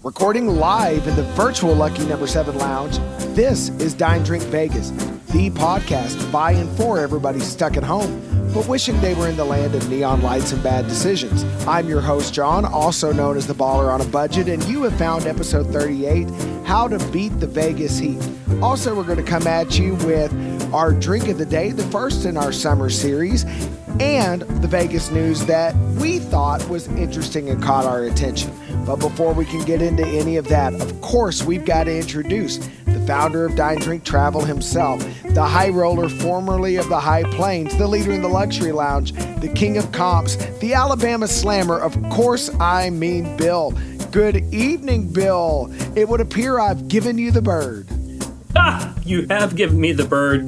Recording live in the virtual Lucky Number 7 Lounge, this is Dine, Drink Vegas, the podcast by and for everybody stuck at home, but wishing they were in the land of neon lights and bad decisions. I'm your host, John, also known as the Baller on a Budget, and you have found episode 38, How to Beat the Vegas Heat. Also, we're going to come at you with our drink of the day, the first in our summer series, and the Vegas news that we thought was interesting and caught our attention. But before we can get into any of that, of course, we've got to introduce the founder of Dine Drink Travel himself, the high roller formerly of the High Plains, the leader in the luxury lounge, the king of comps, the Alabama slammer, of course, I mean Bill. Good evening, Bill. It would appear I've given you the bird. You have given me the bird.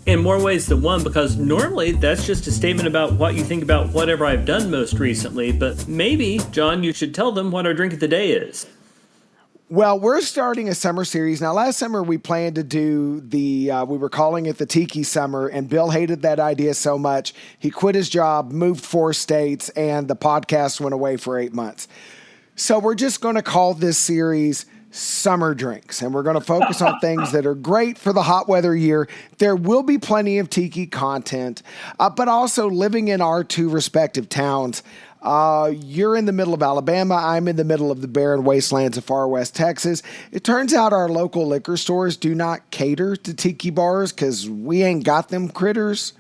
In more ways than one, because normally that's just a statement about what you think about whatever I've done most recently, but maybe, John, you should tell them what our drink of the day is. Well, we're starting a summer series. Now, last summer we planned to do we were calling it the Tiki Summer, and Bill hated that idea so much, he quit his job, moved 4 states, and the podcast went away for 8 months. So we're just going to call this series Summer Drinks, and we're going to focus on things that are great for the hot weather year. There will be plenty of tiki content, but also living in our 2 respective towns. You're in the middle of Alabama. I'm in the middle of the barren wastelands of far west Texas. It turns out our local liquor stores do not cater to tiki bars because we ain't got them critters.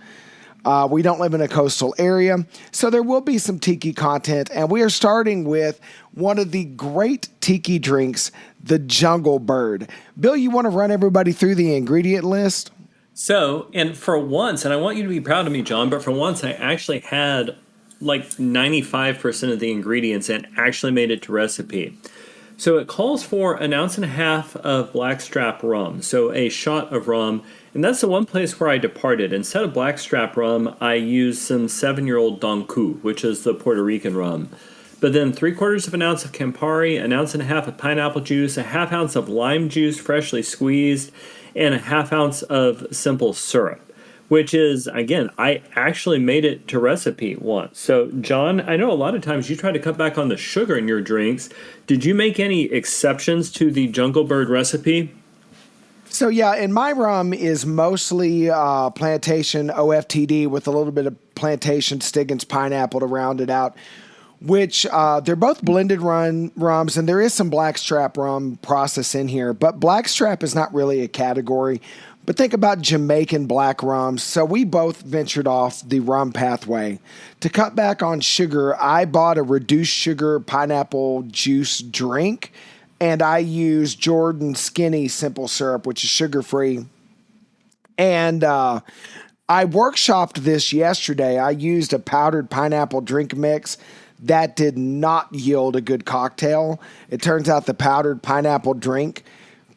We don't live in a coastal area, so there will be some tiki content, and we are starting with one of the great tiki drinks, the Jungle Bird. Bill, you want to run everybody through the ingredient list? So, and for once, and I want you to be proud of me, John, but for once I actually had like 95% of the ingredients and actually made it to recipe. So it calls for 1.5 ounces of blackstrap rum, so a shot of rum. And that's the one place where I departed. Instead of blackstrap rum, I used some 7-year-old Don Q, which is the Puerto Rican rum. But then 3/4 ounce of Campari, 1.5 ounces of pineapple juice, 1/2 ounce of lime juice freshly squeezed, and 1/2 ounce of simple syrup. Which is, again, I actually made it to recipe once. So, John, I know a lot of times you try to cut back on the sugar in your drinks. Did you make any exceptions to the Jungle Bird recipe? So, yeah, and my rum is mostly plantation OFTD with a little bit of plantation Stiggins pineapple to round it out, which they're both blended rums, and there is some blackstrap rum process in here. But blackstrap is not really a category. But think about Jamaican black rums. So we both ventured off the rum pathway. To cut back on sugar, I bought a reduced sugar pineapple juice drink, and I used Jordan Skinny simple syrup, which is sugar-free. And I workshopped this yesterday. I used a powdered pineapple drink mix. That did not yield a good cocktail. It turns out the powdered pineapple drink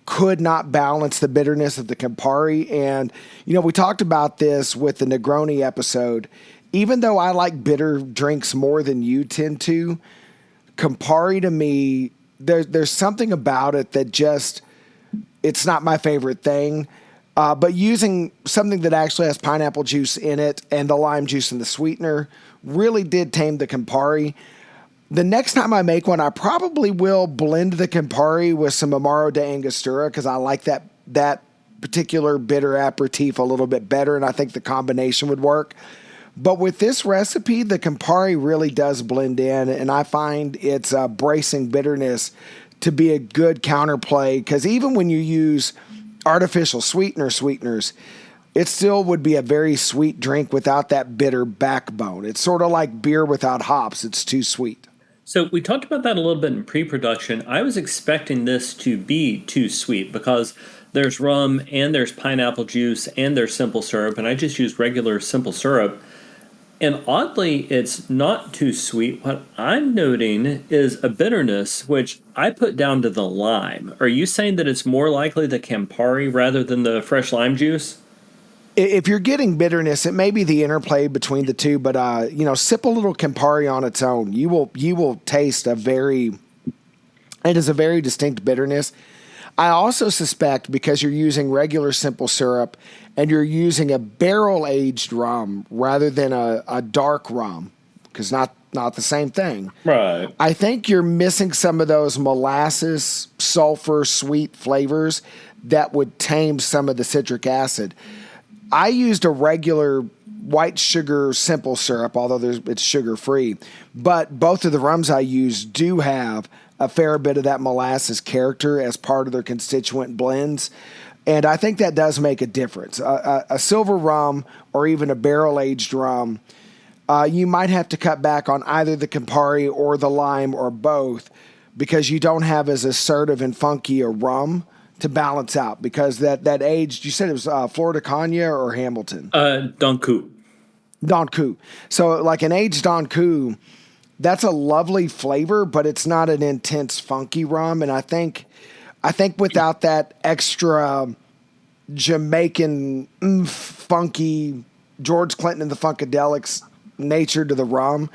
could not balance the bitterness of the Campari. And, you know, we talked about this with the Negroni episode. Even though I like bitter drinks more than you tend to, Campari to me, there's something about it that just, it's not my favorite thing. But using something that actually has pineapple juice in it and the lime juice and the sweetener really did tame the Campari. The next time I make one, I probably will blend the Campari with some Amaro de Angostura because I like that particular bitter aperitif a little bit better, and I think the combination would work. But with this recipe, the Campari really does blend in, and I find its bracing bitterness to be a good counterplay because even when you use artificial sweeteners, it still would be a very sweet drink without that bitter backbone. It's sort of like beer without hops. It's too sweet. So we talked about that a little bit in pre-production. I was expecting this to be too sweet because there's rum and there's pineapple juice and there's simple syrup, and I just used regular simple syrup. And oddly, it's not too sweet. What I'm noting is a bitterness, which I put down to the lime. Are you saying that it's more likely the Campari rather than the fresh lime juice? If you're getting bitterness, it may be the interplay between the two, but sip a little Campari on its own. You will taste it is a very distinct bitterness. I also suspect because you're using regular simple syrup and you're using a barrel-aged rum rather than a dark rum, because not the same thing. Right. I think you're missing some of those molasses, sulfur, sweet flavors that would tame some of the citric acid. I used a regular white sugar simple syrup, although it's sugar free. But both of the rums I use do have a fair bit of that molasses character as part of their constituent blends. And I think that does make a difference. A silver rum or even a barrel aged rum, you might have to cut back on either the Campari or the lime or both because you don't have as assertive and funky a rum to balance out. Because that aged, you said it was Florida Cognac or Hamilton? Don Coup. Don Coup. So like an aged Don Coup, that's a lovely flavor, but it's not an intense funky rum. And I think without that extra Jamaican funky George Clinton and the Funkadelics nature to the rum,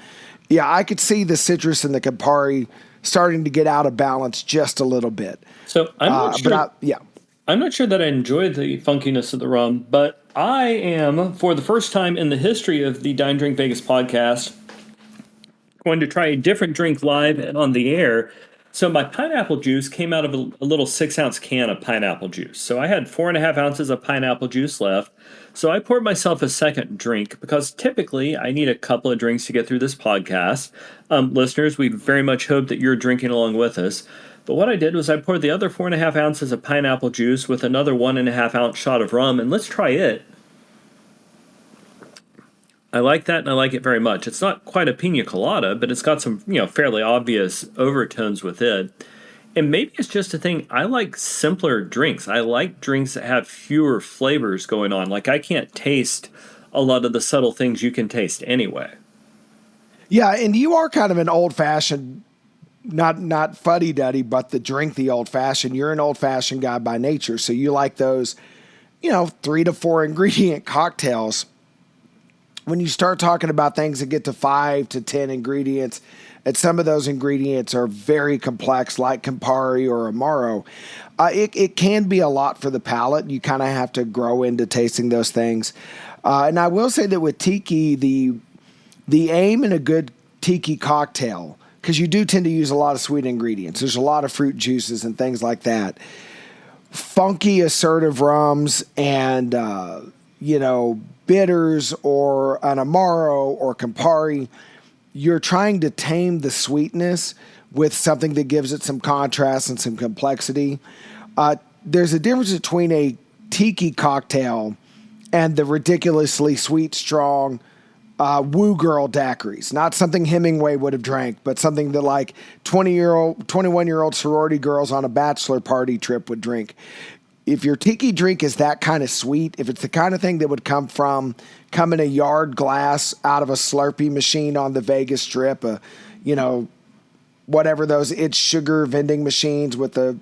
yeah, I could see the citrus and the Campari starting to get out of balance just a little bit. So I'm not sure. Yeah. I'm not sure that I enjoyed the funkiness of the rum, but I am, for the first time in the history of the Dine Drink Vegas podcast, going to try a different drink live and on the air. So my pineapple juice came out of a little 6-ounce can of pineapple juice. So I had 4.5 ounces of pineapple juice left. So I poured myself a second drink because typically I need a couple of drinks to get through this podcast. Listeners, we very much hope that you're drinking along with us. But what I did was I poured the other 4.5 ounces of pineapple juice with another 1.5 ounce shot of rum, and let's try it. I like that, and I like it very much. It's not quite a pina colada, but it's got some, fairly obvious overtones with it. And maybe it's just a thing. I like simpler drinks. I like drinks that have fewer flavors going on. Like I can't taste a lot of the subtle things you can taste anyway. Yeah, and you are kind of an old-fashioned, not fuddy-duddy, but the old-fashioned. You're an old-fashioned guy by nature, so you like those, 3 to 4 ingredient cocktails. When you start talking about things that get to 5 to 10 ingredients, and some of those ingredients are very complex, like Campari or Amaro, it can be a lot for the palate. You kind of have to grow into tasting those things. And I will say that with tiki, the aim in a good tiki cocktail, because you do tend to use a lot of sweet ingredients. There's a lot of fruit juices and things like that. Funky, assertive rums and, bitters or an Amaro or Campari, you're trying to tame the sweetness with something that gives it some contrast and some complexity. There's a difference between a tiki cocktail and the ridiculously sweet, strong woo girl daiquiris. Not something Hemingway would have drank, but something that like 21-year-old sorority girls on a bachelor party trip would drink. If your tiki drink is that kind of sweet, if it's the kind of thing that would come in a yard glass out of a Slurpee machine on the Vegas Strip, whatever those it's sugar vending machines with the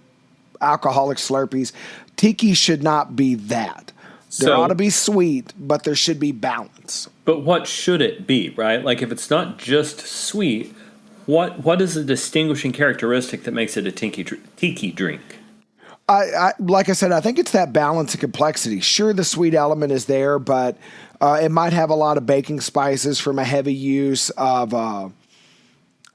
alcoholic Slurpees, tiki should not be that. There ought to be sweet, but there should be balance. But what should it be, right? Like if it's not just sweet, what is the distinguishing characteristic that makes it a tiki drink? Like I said, I think it's that balance and complexity. Sure, the sweet element is there, but it might have a lot of baking spices from a heavy use of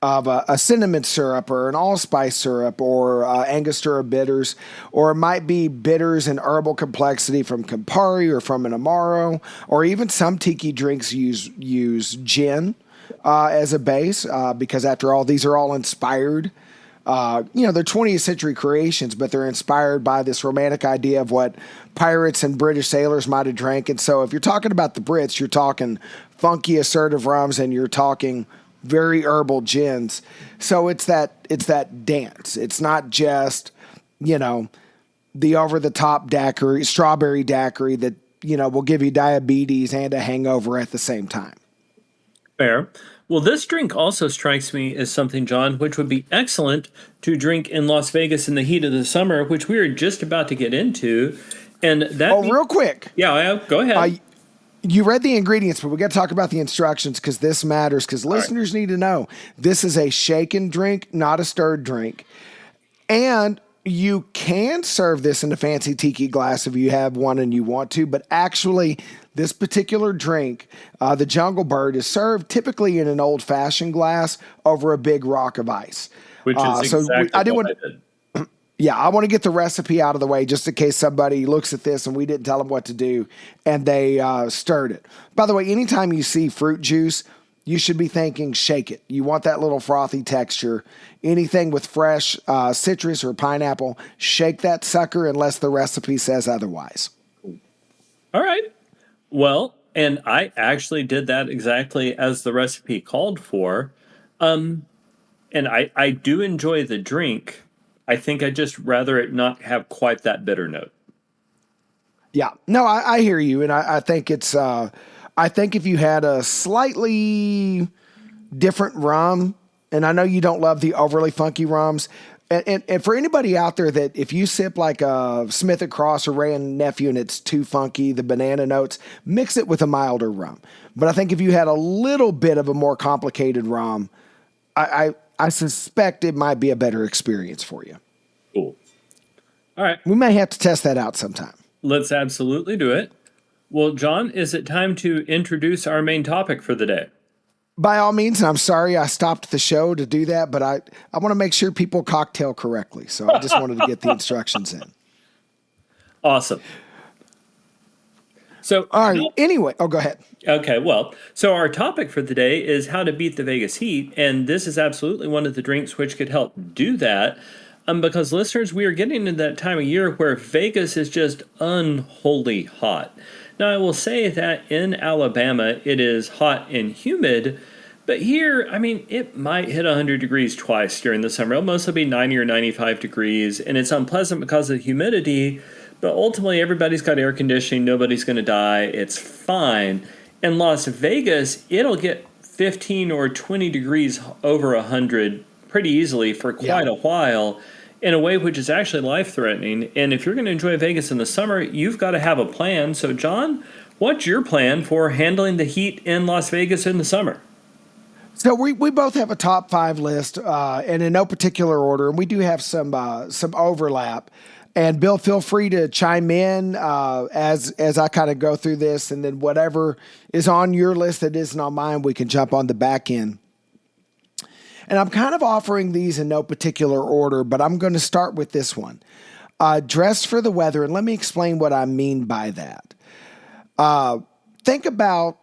a cinnamon syrup or an allspice syrup or Angostura bitters, or it might be bitters and herbal complexity from Campari or from an Amaro, or even some tiki drinks use gin as a base because after all, these are all inspired. They're 20th century creations, but they're inspired by this romantic idea of what pirates and British sailors might have drank. And so if you're talking about the Brits, you're talking funky, assertive rums, and you're talking very herbal gins. So it's that dance. It's not just, the over-the-top daiquiri, strawberry daiquiri that, will give you diabetes and a hangover at the same time. Fair. Well, this drink also strikes me as something, John, which would be excellent to drink in Las Vegas in the heat of the summer, which we are just about to get into. And that real quick. Yeah, go ahead. You read the ingredients, but we got to talk about the instructions because this matters because listeners need to know this is a shaken drink, not a stirred drink. And you can serve this in a fancy tiki glass if you have one and you want to, but actually This particular drink, the Jungle Bird, is served typically in an old-fashioned glass over a big rock of ice. Which is exactly I did what want, I did. yeah, I want to get the recipe out of the way just in case somebody looks at this and we didn't tell them what to do and they stirred it. By the way, anytime you see fruit juice, you should be thinking shake it. You want that little frothy texture. Anything with fresh citrus or pineapple, shake that sucker unless the recipe says otherwise. All right. Well, and I actually did that exactly as the recipe called for. And I do enjoy the drink. I think I'd just rather it not have quite that bitter note. Yeah, no, I hear you, and I think it's. I think if you had a slightly different rum, and I know you don't love the overly funky rums, and for anybody out there that if you sip like a Smith and Cross or Ray and Nephew and it's too funky, the banana notes, mix it with a milder rum. But I think if you had a little bit of a more complicated rum, I suspect it might be a better experience for you. Cool. All right. We may have to test that out sometime. Let's absolutely do it. Well, John, is it time to introduce our main topic for the day? By all means, and I'm sorry I stopped the show to do that, but I want to make sure people cocktail correctly. So I just wanted to get the instructions in. Awesome. So, all right. Anyway, go ahead. Okay, well, so our topic for the day is how to beat the Vegas heat, and this is absolutely one of the drinks which could help do that. Because listeners, we are getting into that time of year where Vegas is just unholy hot. Now, I will say that in Alabama, it is hot and humid, but here, I mean, it might hit 100 degrees twice during the summer. It'll mostly be 90 or 95 degrees, and it's unpleasant because of the humidity, but ultimately, everybody's got air conditioning. Nobody's going to die. It's fine. In Las Vegas, it'll get 15 or 20 degrees over 100 pretty easily for quite a while, in a way which is actually life-threatening. And if you're going to enjoy Vegas in the summer, you've got to have a plan. So, John, what's your plan for handling the heat in Las Vegas in the summer? So we both have a top 5 list, and in no particular order, and we do have some overlap. And Bill, feel free to chime in as I kind of go through this, and then whatever is on your list that isn't on mine, we can jump on the back end. And I'm kind of offering these in no particular order, but I'm going to start with this one. Dress for the weather, and let me explain what I mean by that. Think about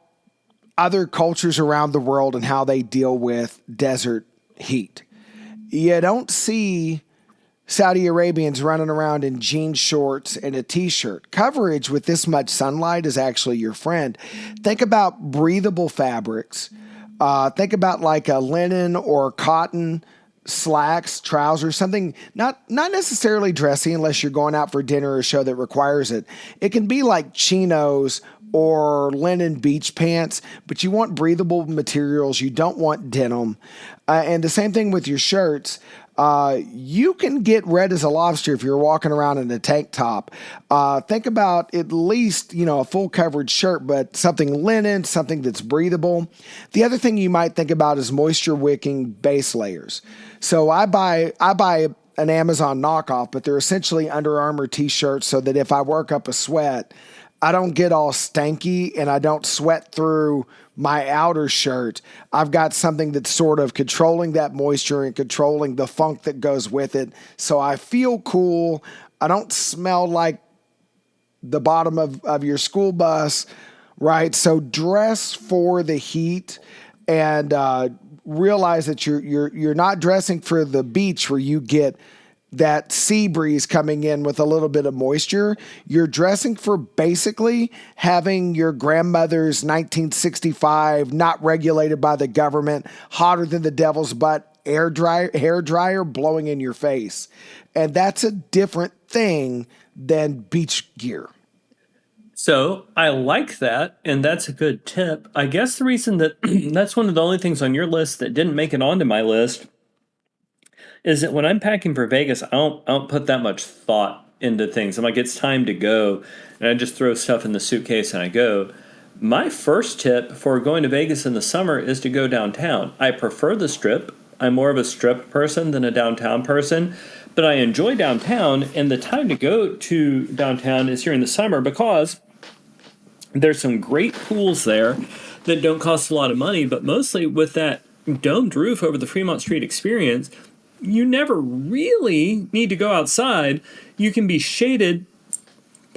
other cultures around the world and how they deal with desert heat. You don't see Saudi Arabians running around in jean shorts and a t-shirt. Coverage with this much sunlight is actually your friend. Think about breathable fabrics. Think about like a linen or cotton slacks, trousers, something not necessarily dressy unless you're going out for dinner or a show that requires it. It can be like chinos or linen beach pants, but you want breathable materials. You don't want denim. And the same thing with your shirts. You can get red as a lobster if you're walking around in a tank top. Think about at least, a full coverage shirt, but something linen, something that's breathable. The other thing you might think about is moisture wicking base layers. So I buy an Amazon knockoff, but they're essentially Under Armour t-shirts so that if I work up a sweat, I don't get all stanky and I don't sweat through my outer shirt. I've got something that's sort of controlling that moisture and controlling the funk that goes with it. So I feel cool. I don't smell like the bottom of your school bus, right? So dress for the heat and realize that you're not dressing for the beach where you get that sea breeze coming in with a little bit of moisture. You're dressing for basically having your grandmother's 1965, not regulated by the government, hotter than the devil's butt, hair dryer blowing in your face. And that's a different thing than beach gear. So I like that, and that's a good tip. I guess the reason that that's one of the only things on your list that didn't make it onto my list is that when I'm packing for Vegas, I don't put that much thought into things. I'm like, it's time to go, and I just throw stuff in the suitcase and I go. My first tip for going to Vegas in the summer is to go downtown. I prefer the Strip. I'm more of a Strip person than a downtown person, but I enjoy downtown, and the time to go to downtown is here in the summer because There's some great pools there that don't cost a lot of money, but mostly with that domed roof over the Fremont Street experience, you never really need to go outside. You can be shaded.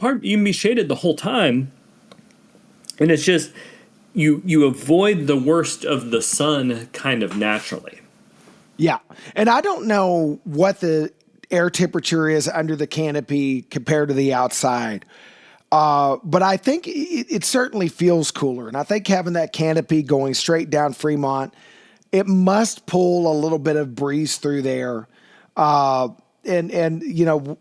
You can be shaded the whole time, and it's just you avoid the worst of the sun kind of naturally. Yeah. And I don't know what the air temperature is under the canopy compared to the outside. But I think it certainly feels cooler. And I think having that canopy going straight down Fremont, it must pull a little bit of breeze through there. And you know,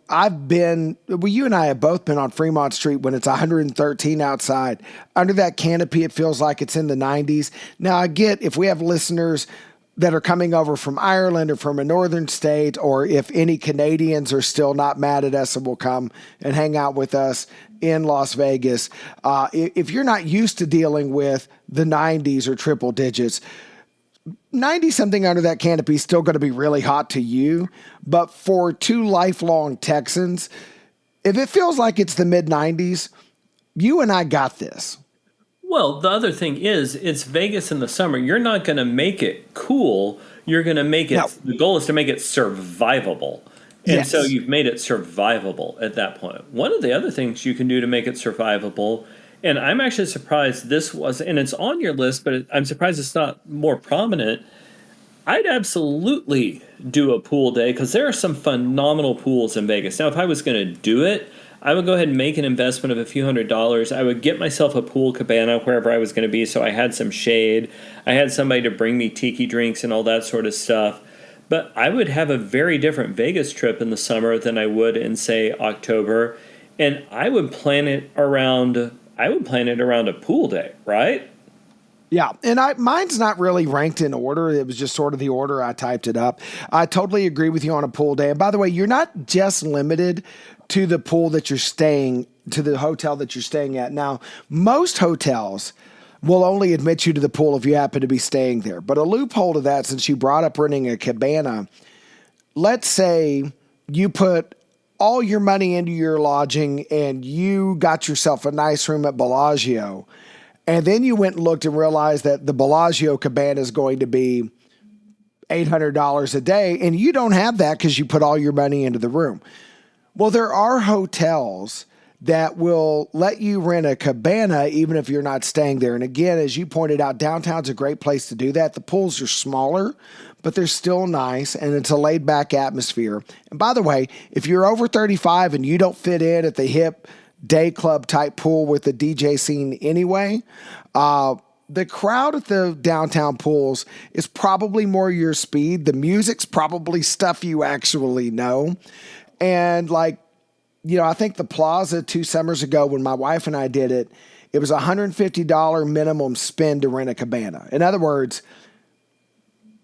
you and I have both been on Fremont Street when it's 113 outside. Under that canopy, it feels like it's in the 90s. Now, I get if we have listeners that are coming over from Ireland or from a northern state, or if any Canadians are still not mad at us and will come and hang out with us in Las Vegas. If you're not used to dealing with the 90s or triple digits, 90 something under that canopy is still going to be really hot to you. But for two lifelong Texans, if it feels like it's the mid 90s, you and I got this. Well, the other thing is, it's Vegas in the summer. You're not going to make it cool. You're going to make it, No. the goal is to make it survivable. And Yes. so you've made it survivable at that point. One of the other things you can do to make it survivable, and I'm actually surprised this was, and it's on your list, but I'm surprised it's not more prominent. I'd absolutely do a pool day because there are some phenomenal pools in Vegas. Now, if I was going to do it, I would go ahead and make an investment of a few $100s. I would get myself a pool cabana wherever I was going to be so I had some shade. I had somebody to bring me tiki drinks and all that sort of stuff. But I would have a very different Vegas trip in the summer than I would in, say, October. And I would plan it around a pool day, right? Yeah, and mine's not really ranked in order. It was just sort of the order I typed it up. I totally agree with you on a pool day. And by the way, you're not just limited to the pool that you're staying, to the hotel that you're staying at. Now, most hotels will only admit you to the pool if you happen to be staying there. But a loophole to that, since you brought up renting a cabana, let's say you put all your money into your lodging and you got yourself a nice room at Bellagio. And then you went and looked and realized that the Bellagio cabana is going to be $800 a day, and you don't have that because you put all your money into the room. Well, there are hotels that will let you rent a cabana even if you're not staying there. And again, as you pointed out, downtown's a great place to do that. The pools are smaller, but they're still nice, and it's a laid-back atmosphere. And by the way, if you're over 35 and you don't fit in at the hip day club type pool with the DJ scene anyway, the crowd at the downtown pools is probably more your speed. The music's probably stuff you actually know. And like, you know, I think the Plaza 2 summers ago when my wife and I did it, it was $150 minimum spend to rent a cabana. In other words,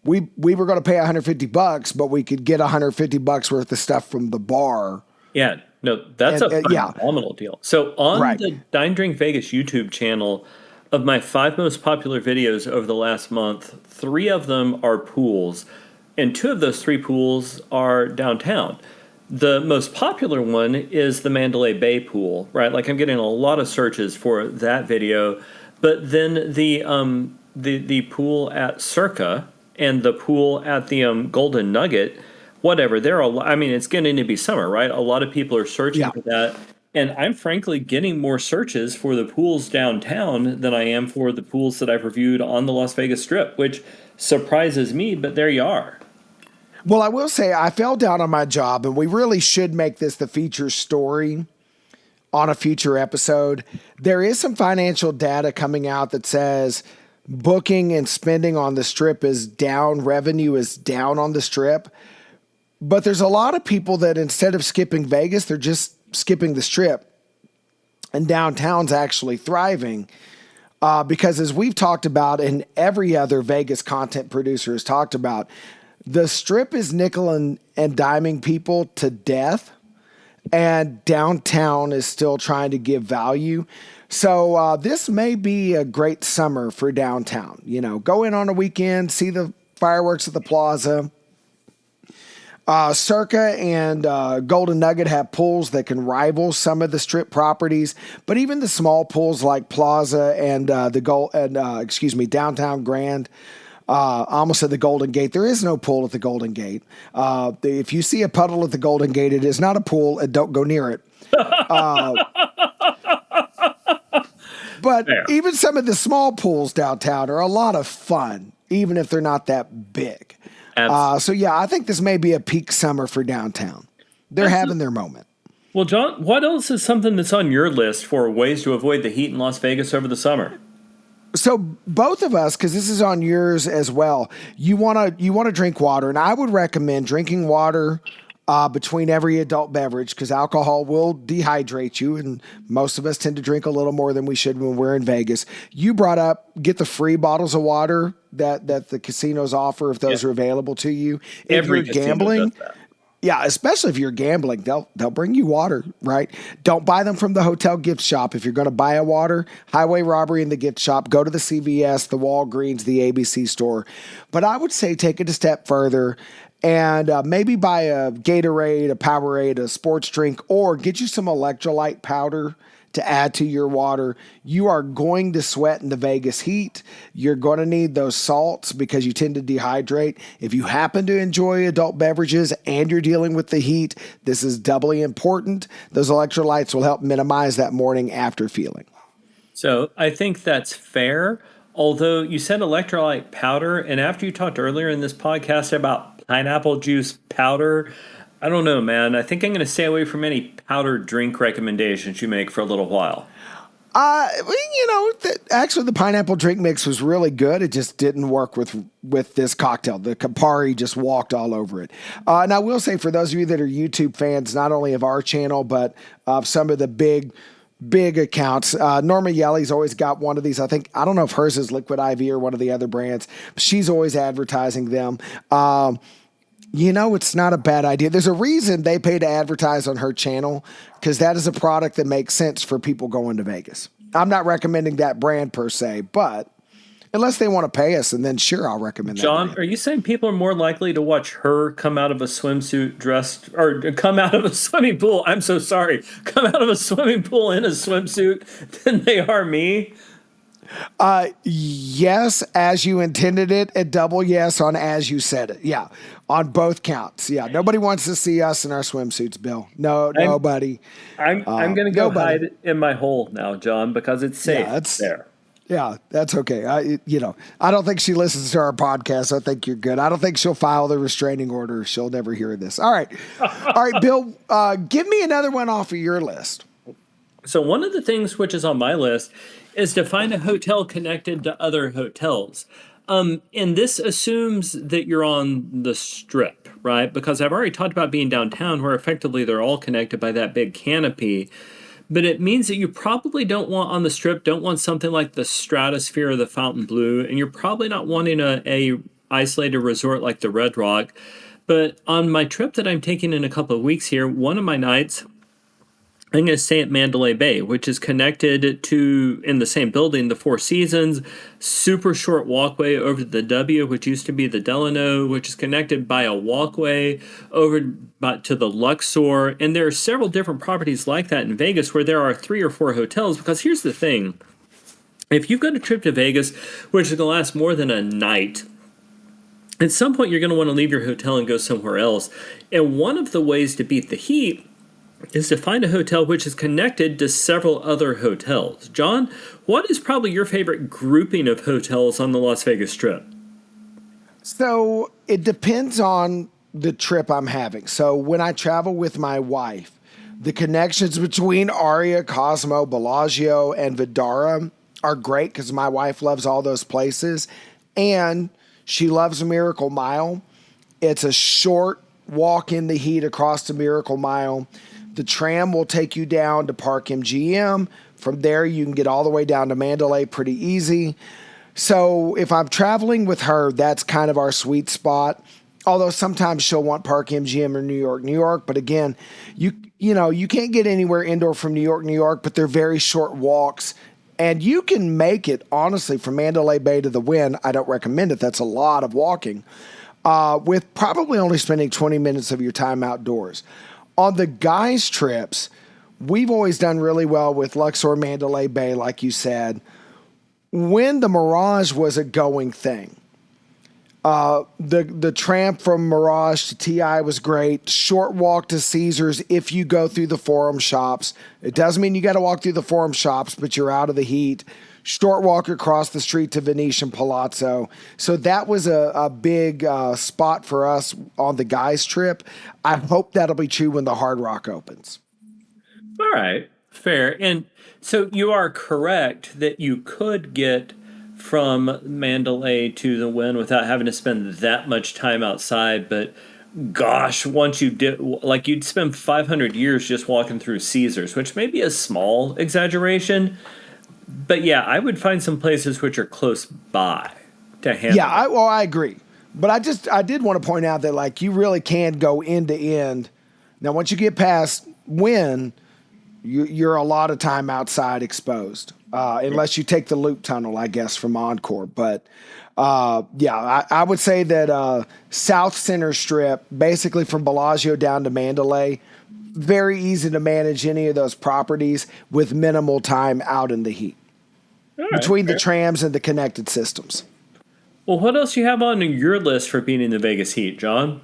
we were going to pay $150, but we could get $150 worth of stuff from the bar. Yeah, no, that's a phenomenal deal. So on the Dine Drink Vegas YouTube channel, of my 5 most popular videos over the last month, 3 of them are pools, and 2 of those 3 pools are downtown. The most popular one is the Mandalay Bay pool, right? Like I'm getting a lot of searches for that video, but then the pool at Circa and the pool at the Golden Nugget, whatever. I mean, it's getting to be summer, right? A lot of people are searching for that. And I'm frankly getting more searches for the pools downtown than I am for the pools that I've reviewed on the Las Vegas Strip, which surprises me, but there you are. Well, I will say I fell down on my job, and we really should make this the feature story on a future episode. There is some financial data coming out that says booking and spending on the Strip is down, revenue is down on the Strip. But there's a lot of people that instead of skipping Vegas, they're just skipping the Strip. And downtown's actually thriving because as we've talked about and every other Vegas content producer has talked about, the Strip is nickel and diming people to death, and downtown is still trying to give value. So this may be a great summer for downtown. You know, go in on a weekend, see the fireworks at the Plaza. Circa and Golden Nugget have pools that can rival some of the strip properties, but even the small pools like Plaza and Downtown Grand. I almost said the Golden Gate. There is no pool at the Golden Gate. If you see a puddle at the Golden Gate, it is not a pool, and don't go near it. But Fair. even some of the small pools downtown are a lot of fun, even if they're not that big. So yeah, I think this may be a peak summer for downtown. They're having their moment. Well, John, what else is something that's on your list for ways to avoid the heat in Las Vegas over the summer? So both of us, because this is on yours as well, you want to drink water, and I would recommend drinking water between every adult beverage, because alcohol will dehydrate you, and most of us tend to drink a little more than we should when we're in Vegas. You brought up get the free bottles of water that the casinos offer if those are available to you. If Every you're casino gambling, does that. yeah, especially if you're gambling, they'll bring you water, right? Don't buy them from the hotel gift shop. If you're going to buy a water, highway robbery in the gift shop, go to the CVS, the Walgreens, the ABC store. But I would say take it a step further and maybe buy a Gatorade, a Powerade, a sports drink, or get you some electrolyte powder to add to your water. You are going to sweat in the Vegas heat. You're going to need those salts because you tend to dehydrate. If you happen to enjoy adult beverages and you're dealing with the heat, this is doubly important. Those electrolytes will help minimize that morning after feeling. So I think that's fair. Although you said electrolyte powder, and after you talked earlier in this podcast about pineapple juice powder, I don't know, man. I think I'm going to stay away from any powdered drink recommendations you make for a little while. Actually, the pineapple drink mix was really good. It just didn't work with this cocktail. The Campari just walked all over it. And I will say, for those of you that are YouTube fans, not only of our channel, but of some of the big accounts, Norma Yelly's always got one of these. I don't know if hers is Liquid IV or one of the other brands. She's always advertising them. It's not a bad idea. There's a reason they pay to advertise on her channel, because that is a product that makes sense for people going to Vegas. I'm not recommending that brand per se, but unless they want to pay us, and then sure, I'll recommend that. John, brand. are you saying people are more likely to watch her come out of a swimsuit dressed, or come out of a swimming pool? I'm so sorry. Come out of a swimming pool in a swimsuit than they are me? Yes, as you intended it, a double yes on as you said it. Yeah, on both counts. Yeah, nobody wants to see us in our swimsuits, Bill. Nobody. I'm going to go nobody. hide in my hole now, John, because it's safe there. Yeah, that's okay. I don't think she listens to our podcast. I think you're good. I don't think she'll file the restraining order. She'll never hear this. All right, Bill. Give me another one off of your list. So one of the things which is on my list is to find a hotel connected to other hotels. And this assumes that you're on the Strip, right? Because I've already talked about being downtown, where effectively they're all connected by that big canopy. But it means that you probably don't want something like the Stratosphere or the Fontainebleau, and you're probably not wanting a isolated resort like the Red Rock. But on my trip that I'm taking in a couple of weeks here, one of my nights, I'm going to stay at Mandalay Bay, which is connected to, in the same building, the Four Seasons, super short walkway over to the W, which used to be the Delano, which is connected by a walkway over to the Luxor. And there are several different properties like that in Vegas where there are 3 or 4 hotels. Because here's the thing. If you've got a trip to Vegas, which is going to last more than a night, at some point you're going to want to leave your hotel and go somewhere else. And one of the ways to beat the heat is to find a hotel which is connected to several other hotels. John, what is probably your favorite grouping of hotels on the Las Vegas Strip? So it depends on the trip I'm having. So when I travel with my wife, the connections between Aria, Cosmo, Bellagio, and Vdara are great because my wife loves all those places. And she loves Miracle Mile. It's a short walk in the heat across the Miracle Mile. The tram will take you down to Park MGM. From there, you can get all the way down to Mandalay pretty easy. So if I'm traveling with her, that's kind of our sweet spot. Although sometimes she'll want Park MGM or New York. But again, you can't get anywhere indoor from New York, but they're very short walks. And you can make it, honestly, from Mandalay Bay to the Wynn. I don't recommend it. That's a lot of walking. with probably only spending 20 minutes of your time outdoors. On the guys' trips, we've always done really well with Luxor Mandalay Bay, like you said. When the Mirage was a going thing, the tramp from Mirage to TI was great. Short walk to Caesars if you go through the Forum shops. It doesn't mean you got to walk through the Forum shops, but you're out of the heat. Short walk across the street to Venetian Palazzo. So that was a big spot for us on the guys' trip. I hope that'll be true when the Hard Rock opens. All right, fair. And so you are correct that you could get from Mandalay to the Wynn without having to spend that much time outside. But gosh, once you did, like you'd spend 500 years just walking through Caesars, which may be a small exaggeration. But yeah, I would find some places which are close by to handle. Yeah, I agree. But I did want to point out that like you really can go end to end. Now, once you get past Wynn, you're a lot of time outside exposed, unless you take the loop tunnel, I guess, from Encore. But yeah, I would say that South Center Strip, basically from Bellagio down to Mandalay, very easy to manage any of those properties with minimal time out in the heat between the trams and the connected systems. Well, what else you have on your list for being in the Vegas heat, John?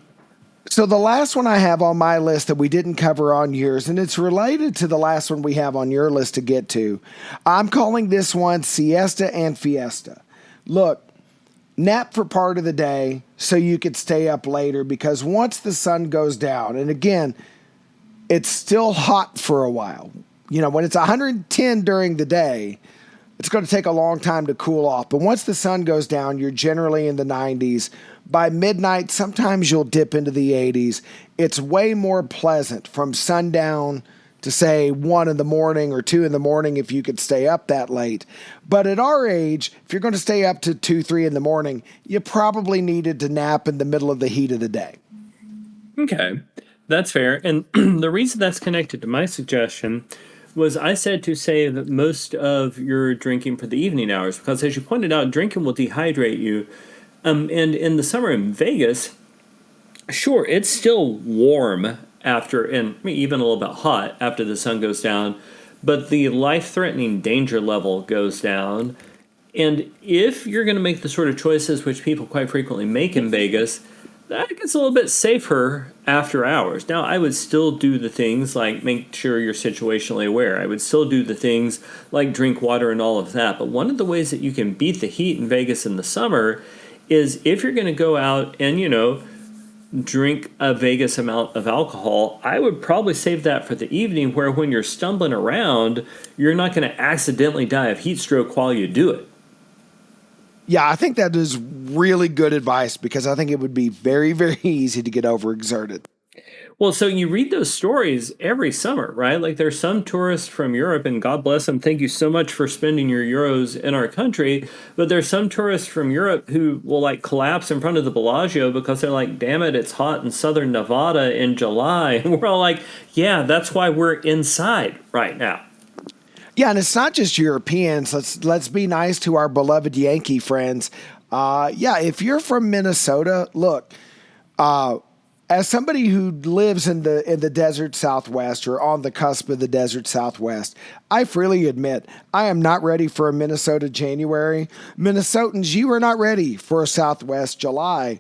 So the last one I have on my list that we didn't cover on yours, and it's related to the last one we have on your list to get to. I'm calling this one Siesta and Fiesta. Look, nap for part of the day so you could stay up later, because once the sun goes down, and again, it's still hot for a while. You know, when it's 110 during the day, it's going to take a long time to cool off. But once the sun goes down, you're generally in the 90s. By midnight, sometimes you'll dip into the 80s. It's way more pleasant from sundown to, say, 1 in the morning or 2 in the morning if you could stay up that late. But at our age, if you're going to stay up to 2, 3 in the morning, you probably needed to nap in the middle of the heat of the day. Okay, that's fair. And the reason that's connected to my suggestion was I said to save most of your drinking for the evening hours, because as you pointed out, drinking will dehydrate you. And in the summer in Vegas, sure, it's still warm after, and even a little bit hot after the sun goes down, but the life-threatening danger level goes down. And if you're going to make the sort of choices which people quite frequently make in Vegas, that gets a little bit safer after hours. Now, I would still do the things like make sure you're situationally aware. I would still do the things like drink water and all of that. But one of the ways that you can beat the heat in Vegas in the summer is if you're going to go out and, drink a Vegas amount of alcohol, I would probably save that for the evening, where when you're stumbling around, you're not going to accidentally die of heat stroke while you do it. Yeah, I think that is really good advice, because I think it would be very, very easy to get overexerted. Well, so you read those stories every summer, right? Like there's some tourists from Europe, and God bless them. Thank you so much for spending your euros in our country. But there's some tourists from Europe who will like collapse in front of the Bellagio because they're like, damn it, it's hot in southern Nevada in July. And we're all like, yeah, that's why we're inside right now. Yeah, and it's not just Europeans. Let's be nice to our beloved Yankee friends. Yeah, if you're from Minnesota, look, as somebody who lives in the desert Southwest, or on the cusp of the desert Southwest, I freely admit I am not ready for a Minnesota January. Minnesotans, you are not ready for a Southwest July.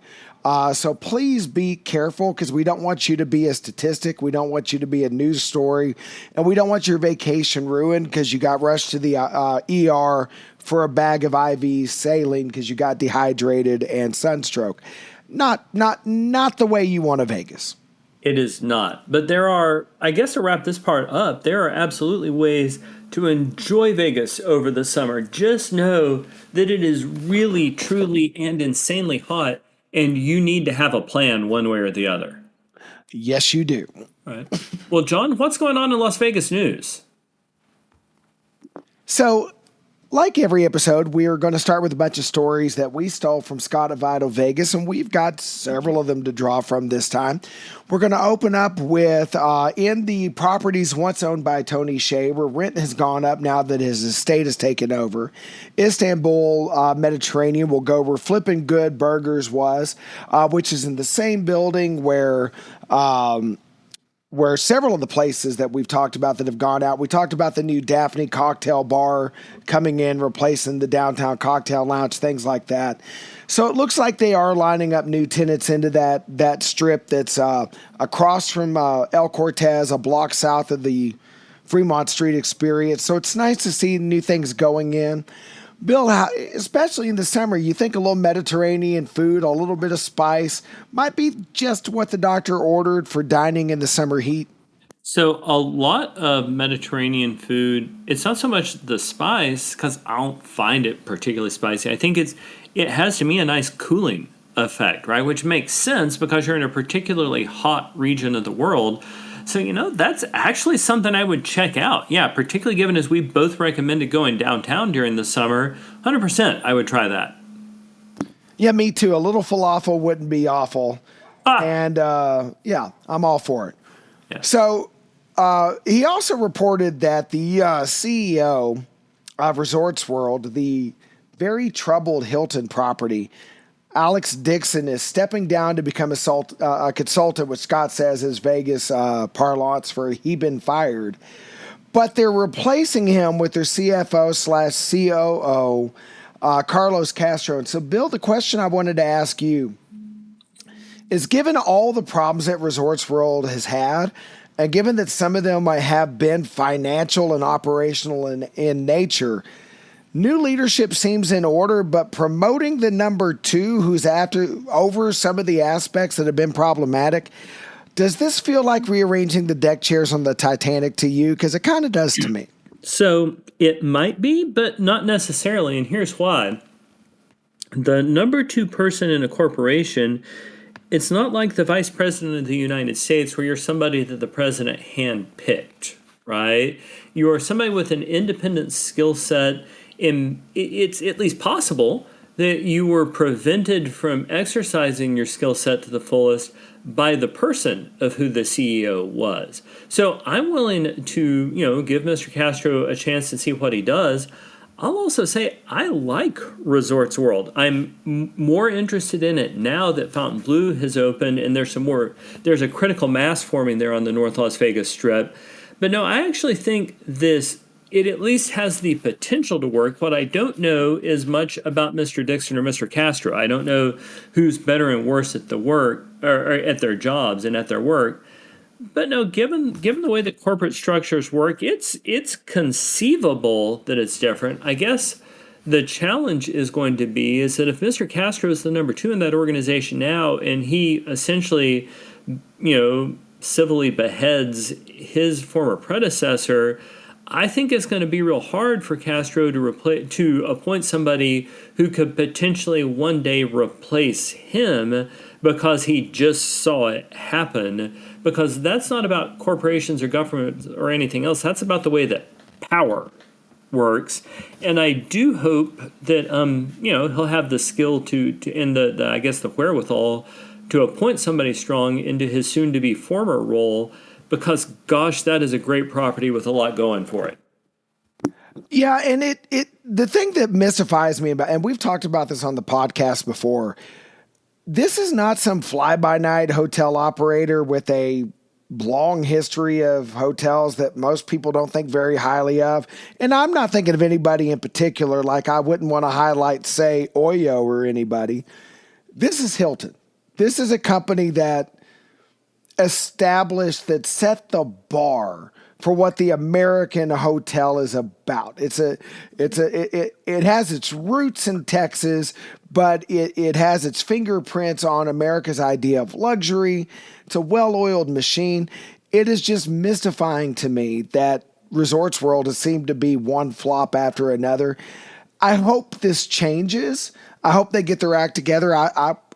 So please be careful, because we don't want you to be a statistic. We don't want you to be a news story. And we don't want your vacation ruined because you got rushed to the ER for a bag of IV saline because you got dehydrated and sunstroke. Not the way you want a Vegas. It is not. But there are, I guess to wrap this part up, there are absolutely ways to enjoy Vegas over the summer. Just know that it is really, truly, and insanely hot, and you need to have a plan one way or the other. Yes, you do. All right. Well, John, what's going on in Las Vegas news? So Like every episode, we are going to start with a bunch of stories that we stole from Scott at Vital Vegas, and we've got several of them to draw from this time. We're going to open up with in the properties once owned by Tony Shea, where rent has gone up now that his estate has taken over. Istanbul Mediterranean will go where Flippin' Good Burgers was, which is in the same building where several of the places that we've talked about that have gone out. We talked about the new Daphne cocktail bar coming in, replacing the downtown cocktail lounge, things like that. So it looks like they are lining up new tenants into that strip that's across from El Cortez, a block south of the Fremont Street experience. So it's nice to see new things going in. Bill, especially in the summer, you think a little Mediterranean food, a little bit of spice, might be just what the doctor ordered for dining in the summer heat. So a lot of Mediterranean food, it's not so much the spice because I don't find it particularly spicy. I think it has to me a nice cooling effect, right? Which makes sense because you're in a particularly hot region of the world. So, that's actually something I would check out. Yeah, particularly given as we both recommended going downtown during the summer, 100% I would try that. Yeah, me too. A little falafel wouldn't be awful. Ah, And yeah, I'm all for it. yeah. So he also reported that the CEO of Resorts World, the very troubled Hilton property, Alex Dixon, is stepping down to become a consultant, which Scott says is Vegas parlance for he been fired. But they're replacing him with their CFO slash COO, Carlos Castro. And so, Bill, the question I wanted to ask you is, given all the problems that Resorts World has had, and given that some of them might have been financial and operational in nature, new leadership seems in order, but promoting the number two who's over some of the aspects that have been problematic, does this feel like rearranging the deck chairs on the Titanic to you? Because it kind of does to me. So it might be, but not necessarily. And here's why. The number two person in a corporation, it's not like the vice president of the United States where you're somebody that the president handpicked, right? You are somebody with an independent skill set. And it's at least possible that you were prevented from exercising your skill set to the fullest by the person of who the CEO was. So I'm willing to, give Mr. Castro a chance to see what he does. I'll also say I like Resorts World. I'm more interested in it now that Fontainebleau has opened and there's a critical mass forming there on the North Las Vegas Strip. But no, I actually think it at least has the potential to work. What I don't know is much about Mr. Dixon or Mr. Castro. I don't know who's better and worse at the work or at their jobs and at their work. But no, given the way that corporate structures work, it's conceivable that it's different. I guess the challenge is going to be is that if Mr. Castro is the number two in that organization now, and he essentially, civilly beheads his former predecessor, I think it's going to be real hard for Castro to appoint somebody who could potentially one day replace him because he just saw it happen. Because that's not about corporations or government or anything else. That's about the way that power works. And I do hope that he'll have the skill to and the wherewithal to appoint somebody strong into his soon-to-be former role. Because, gosh, that is a great property with a lot going for it. Yeah, and the thing that mystifies me about, and we've talked about this on the podcast before, this is not some fly-by-night hotel operator with a long history of hotels that most people don't think very highly of. And I'm not thinking of anybody in particular, like I wouldn't want to highlight, say, Oyo or anybody. This is Hilton. This is a company that established, that set the bar for what the American hotel is about. It has its roots in Texas, but it has its fingerprints on America's idea of luxury. It's a well-oiled machine. It is just mystifying to me that Resorts World has seemed to be one flop after another. I hope this changes. I hope they get their act together.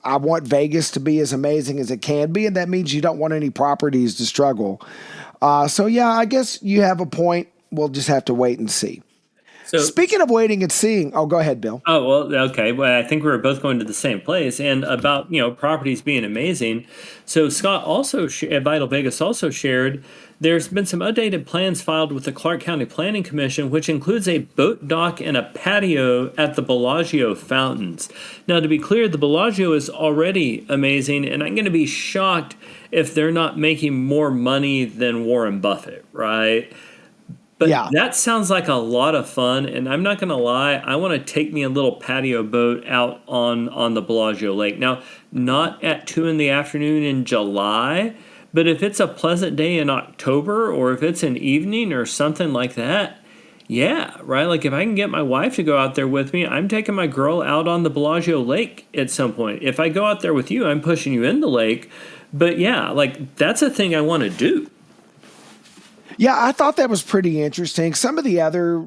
I want Vegas to be as amazing as it can be, and that means you don't want any properties to struggle. So, yeah, I guess you have a point. We'll just have to wait and see. So Speaking of waiting and seeing, oh, go ahead, Bill. oh, well, okay. Well, I think we were both going to the same place, and about properties being amazing. So Scott also at Vital Vegas also shared there's been some updated plans filed with the Clark County Planning Commission, which includes a boat dock and a patio at the Bellagio fountains. Now, to be clear, the Bellagio is already amazing, and I'm going to be shocked if they're not making more money than Warren Buffett, right? But Yeah. that sounds like a lot of fun, and I'm not going to lie. I want to take me a little patio boat out on the Bellagio Lake. Now, not at 2 in the afternoon in July, but if it's a pleasant day in October, or if it's an evening or something like that, yeah, right? Like if I can get my wife to go out there with me, I'm taking my girl out on the Bellagio Lake at some point. If I go out there with you, I'm pushing you in the lake. But yeah, like that's a thing I want to do. Yeah, I thought that was pretty interesting. Some of the other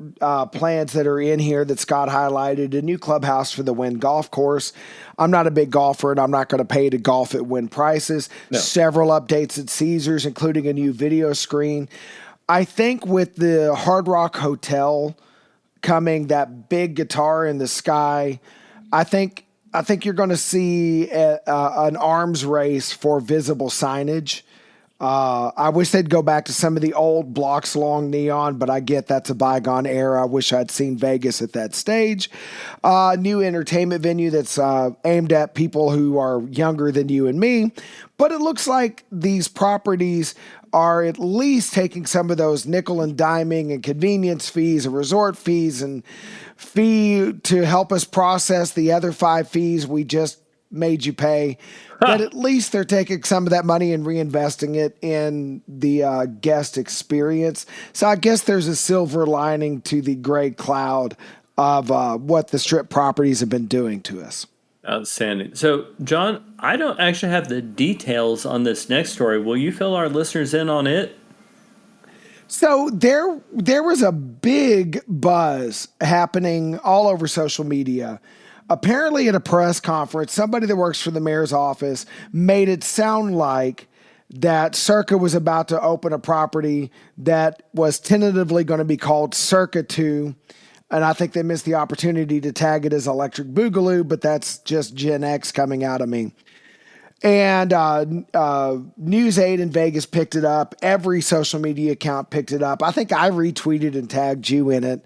plans that are in here that Scott highlighted: a new clubhouse for the Wynn Golf Course. I'm not a big golfer, and I'm not going to pay to golf at Wynn prices. No. Several updates at Caesars, including a new video screen. I think with the Hard Rock Hotel coming, that big guitar in the sky, I think you're going to see an arms race for visible signage. I wish they'd go back to some of the old blocks long neon, but I get that's a bygone era. I wish I'd seen Vegas at that stage. New entertainment venue that's aimed at people who are younger than you and me. But it looks like these properties are at least taking some of those nickel and diming and convenience fees and resort fees and fee to help us process the other 5 fees we just made you pay. But at least they're taking some of that money and reinvesting it in the guest experience. So I guess there's a silver lining to the gray cloud of what the strip properties have been doing to us. Outstanding. So, John, I don't actually have the details on this next story. Will you fill our listeners in on it? So there was a big buzz happening all over social media. Apparently, at a press conference, somebody that works for the mayor's office made it sound like that Circa was about to open a property that was tentatively going to be called Circa 2. And I think they missed the opportunity to tag it as Electric Boogaloo, but that's just Gen X coming out of me. And News 8 in Vegas picked it up. Every social media account picked it up. I think I retweeted and tagged you in it.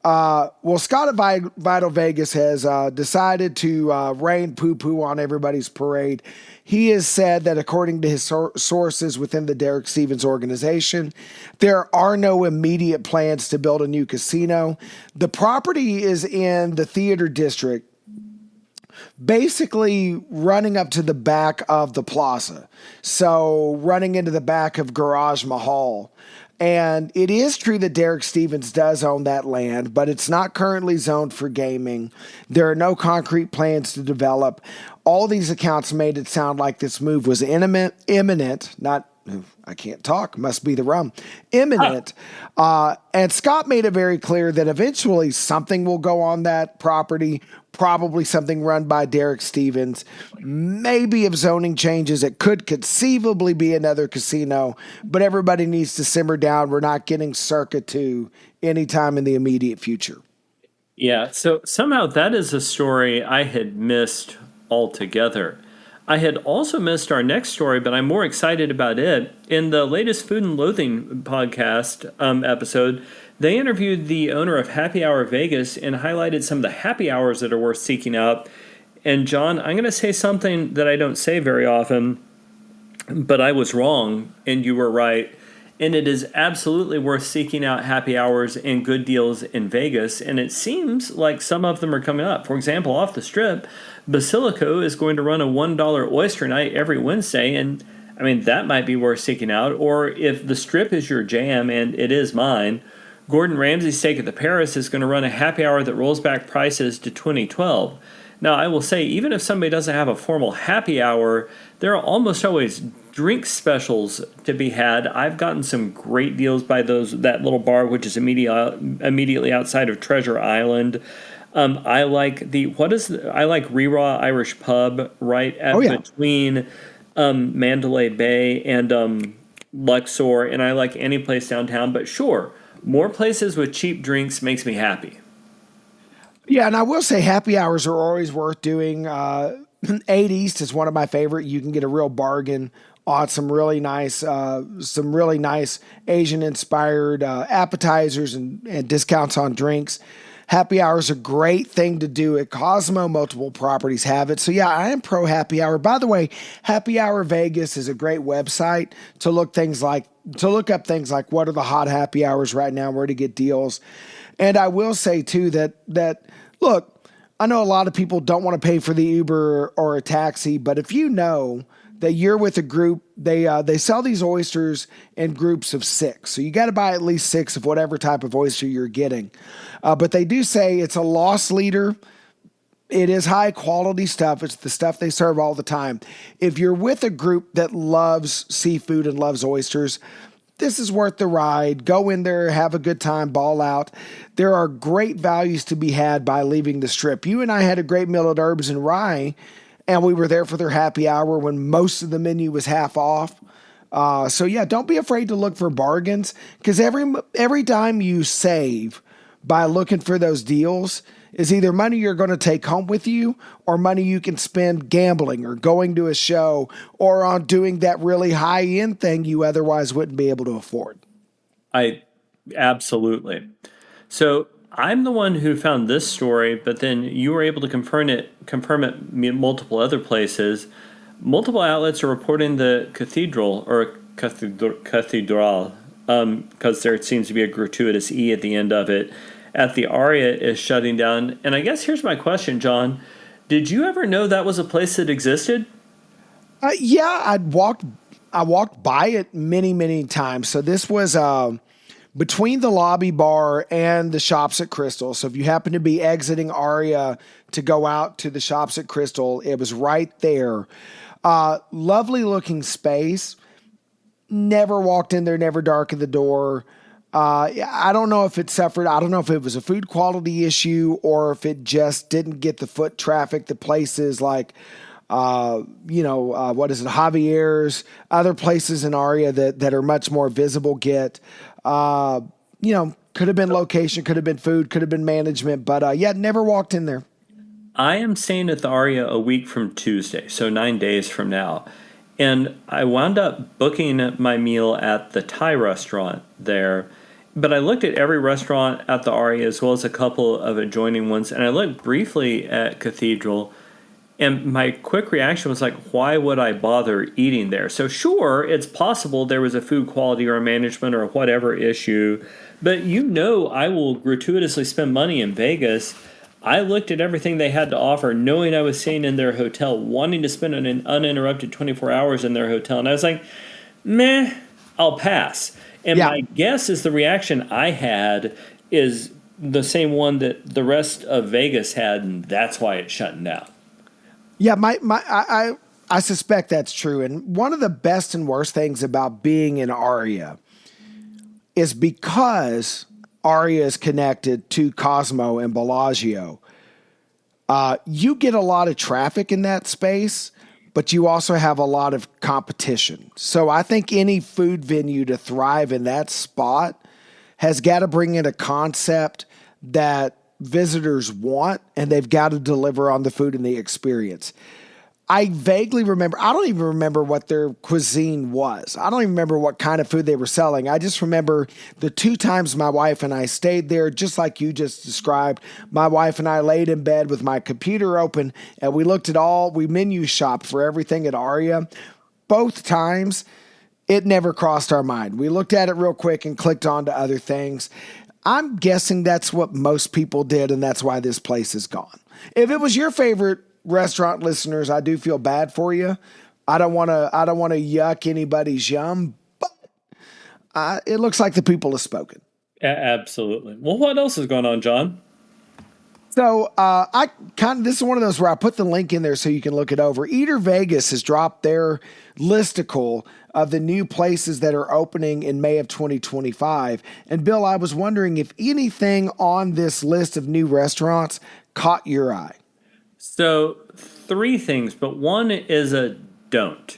Well, Scott at Vital Vegas has decided to rain poo-poo on everybody's parade. He has said that according to his sources within the Derek Stevens organization, there are no immediate plans to build a new casino. The property is in the theater district, basically running up to the back of the plaza. So running into the back of Garage Mahal. And it is true that Derek Stevens does own that land, but it's not currently zoned for gaming. There are no concrete plans to develop. All these accounts made it sound like this move was imminent, not, I can't talk, must be the rum, imminent. And Scott made it very clear that eventually something will go on that property, probably something run by Derek Stevens. Maybe if zoning changes, it could conceivably be another casino, but everybody needs to simmer down. We're not getting Circa 2 anytime in the immediate future. Yeah, so somehow that is a story I had missed altogether. I had also missed our next story, but I'm more excited about it. In the latest Food and Loathing podcast episode, they interviewed the owner of Happy Hour Vegas and highlighted some of the happy hours that are worth seeking out. And John, I'm going to say something that I don't say very often, but I was wrong and you were right. And it is absolutely worth seeking out happy hours and good deals in Vegas. And it seems like some of them are coming up. For example, off the Strip, Basilico is going to run a $1 oyster night every Wednesday. And I mean, that might be worth seeking out. Or if the Strip is your jam, and it is mine, Gordon Ramsay's Steak at the Paris is going to run a happy hour that rolls back prices to 2012. Now, I will say, even if somebody doesn't have a formal happy hour, there are almost always drink specials to be had. I've gotten some great deals by that little bar, which is immediately outside of Treasure Island. I like Reraw Irish Pub right between Mandalay Bay and Luxor, and I like any place downtown. But sure, more places with cheap drinks makes me happy. Yeah, and I will say happy hours are always worth doing. 8 East is one of my favorite. You can get a real bargain on some really nice Asian inspired appetizers and discounts on drinks. Happy hour is a great thing to do at Cosmo. Multiple properties have it. So yeah, I am pro happy hour. By the way, Happy Hour Vegas is a great website to look up things like what are the hot happy hours right now, where to get deals. And I will say too that look, I know a lot of people don't want to pay for the Uber or a taxi, but if you know that you're with a group, they sell these oysters in groups of six, so you got to buy at least six of whatever type of oyster you're getting. But they do say it's a loss leader. It is high quality stuff. It's the stuff they serve all the time. If you're with a group that loves seafood and loves oysters, this is worth the ride. Go in there, have a good time, ball out. There are great values to be had by leaving the strip. You and I had a great meal at Herbs and Rye, and we were there for their happy hour when most of the menu was half off. So yeah, don't be afraid to look for bargains because every dime you save by looking for those deals is either money you're going to take home with you or money you can spend gambling or going to a show or on doing that really high end thing you otherwise wouldn't be able to afford. I absolutely. So I'm the one who found this story, but then you were able to confirm it multiple other places. Multiple outlets are reporting the cathedral, because there seems to be a gratuitous E at the end of it, at the Aria is shutting down. And I guess here's my question, John. Did you ever know that was a place that existed? Yeah, I walked by it many times. So this was between the lobby bar and the shops at Crystal. So if you happen to be exiting Aria to go out to the shops at Crystal, it was right there. Lovely looking space. Never walked in there, never darkened the door. I don't know if it suffered. I don't know if it was a food quality issue or if it just didn't get the foot traffic that places like, what is it, Javier's, other places in Aria that are much more visible get. Could have been location, could have been food, could have been management, but yeah, never walked in there. I am staying at the Aria a week from Tuesday, so 9 days from now. And I wound up booking my meal at the Thai restaurant there. But I looked at every restaurant at the Aria as well as a couple of adjoining ones. And I looked briefly at Cathedral. And my quick reaction was like, why would I bother eating there? So sure, it's possible there was a food quality or a management or whatever issue. But I will gratuitously spend money in Vegas. I looked at everything they had to offer, knowing I was staying in their hotel, wanting to spend an uninterrupted 24 hours in their hotel. And I was like, meh, I'll pass. And Yeah. my guess is the reaction I had is the same one that the rest of Vegas had, and that's why it's shutting down. Yeah, I suspect that's true. And one of the best and worst things about being in Aria is because Aria is connected to Cosmo and Bellagio. You get a lot of traffic in that space, but you also have a lot of competition. So I think any food venue to thrive in that spot has got to bring in a concept that visitors want, and they've got to deliver on the food and the experience. I vaguely remember, I don't even remember what their cuisine was. I don't even remember what kind of food they were selling. I just remember the two times my wife and I stayed there, just like you just described. My wife and I laid in bed with my computer open and we menu shopped for everything at Aria. Both times, it never crossed our mind. We looked at it real quick and clicked on to other things. I'm guessing that's what most people did, and that's why this place is gone. If it was your favorite restaurant, listeners, I do feel bad for you. I don't want to yuck anybody's yum, but it looks like the people have spoken. Absolutely. Well, what else is going on, John? So this is one of those where I put the link in there so you can look it over. Eater Vegas has dropped their listicle of the new places that are opening in May of 2025. And Bill, I was wondering if anything on this list of new restaurants caught your eye. So, three things, but one is a don't.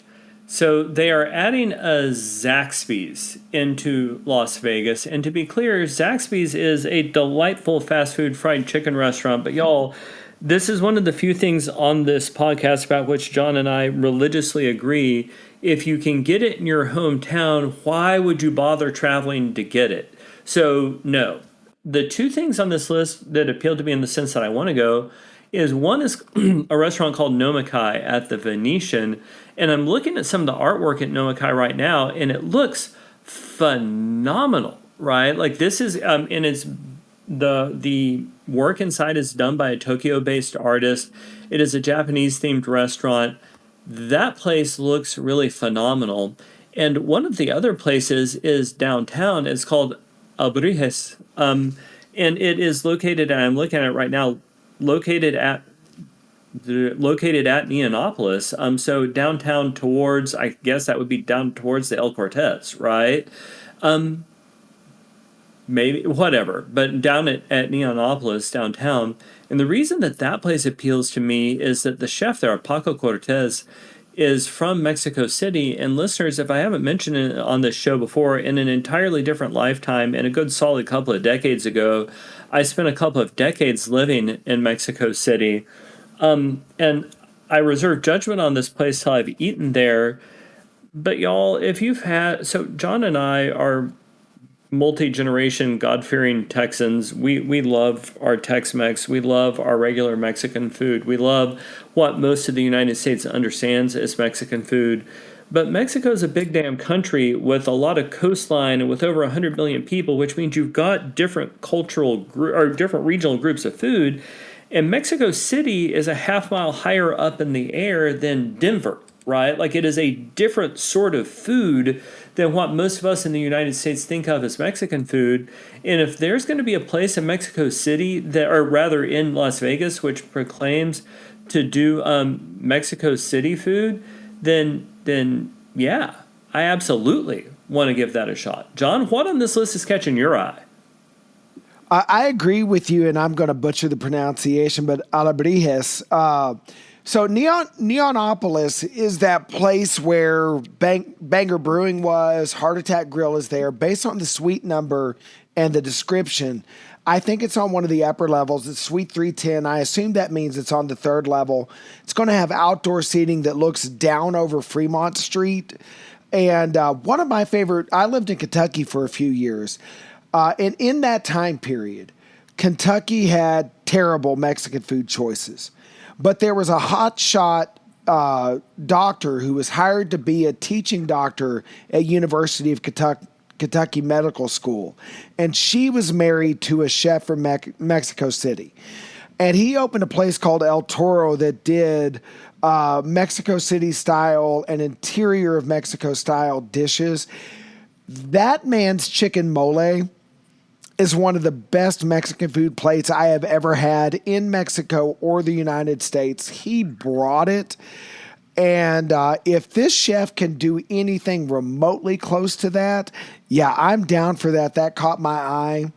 So they are adding a Zaxby's into Las Vegas. And to be clear, Zaxby's is a delightful fast food fried chicken restaurant. But y'all, this is one of the few things on this podcast about which John and I religiously agree. If you can get it in your hometown, why would you bother traveling to get it? So, no. The two things on this list that appeal to me in the sense that I want to go is one is a restaurant called Nomikai at the Venetian. And I'm looking at some of the artwork at Nomikai right now, and it looks phenomenal, right? Like this is, and it's the work inside is done by a Tokyo-based artist. It is a Japanese-themed restaurant. That place looks really phenomenal. And one of the other places is downtown. It's called Abrijes, and it is located. And I'm looking at it right now. Located at Neonopolis. So downtown towards, I guess that would be down towards the El Cortez, right? Maybe whatever, but down at Neonopolis downtown. And the reason that that place appeals to me is that the chef there, Paco Cortez, is from Mexico City. And listeners, if I haven't mentioned it on this show before, in an entirely different lifetime, and a good solid couple of decades ago, I spent a couple of decades living in Mexico City. And I reserve judgment on this place till I've eaten there. But y'all, if you've had, so John and I are multi-generation God-fearing Texans. We love our Tex-Mex. We love our regular Mexican food. We love what most of the United States understands as Mexican food. But Mexico is a big damn country with a lot of coastline and with over 100 million people, which means you've got different cultural or different regional groups of food. And Mexico City is a half mile higher up in the air than Denver, right? Like it is a different sort of food than what most of us in the United States think of as Mexican food. And if there's going to be a place in Mexico City that, or rather in Las Vegas, which proclaims to do Mexico City food, then yeah, I absolutely want to give that a shot. John, what on this list is catching your eye? I agree with you, and I'm going to butcher the pronunciation, but Alabrijes. So Neonopolis is that place where Banger Brewing was, Heart Attack Grill is there. Based on the suite number and the description, I think it's on one of the upper levels. It's Suite 310. I assume that means it's on the third level. It's going to have outdoor seating that looks down over Fremont Street. And one of my favorite, I lived in Kentucky for a few years. And in that time period, Kentucky had terrible Mexican food choices. But there was a hotshot doctor who was hired to be a teaching doctor at University of Kentucky Medical School. And she was married to a chef from Mexico City. And he opened a place called El Toro that did Mexico City style and interior of Mexico style dishes. That man's chicken mole is one of the best Mexican food plates I have ever had in Mexico or the United States. He brought it. And if this chef can do anything remotely close to that, yeah, I'm down for that. That caught my eye.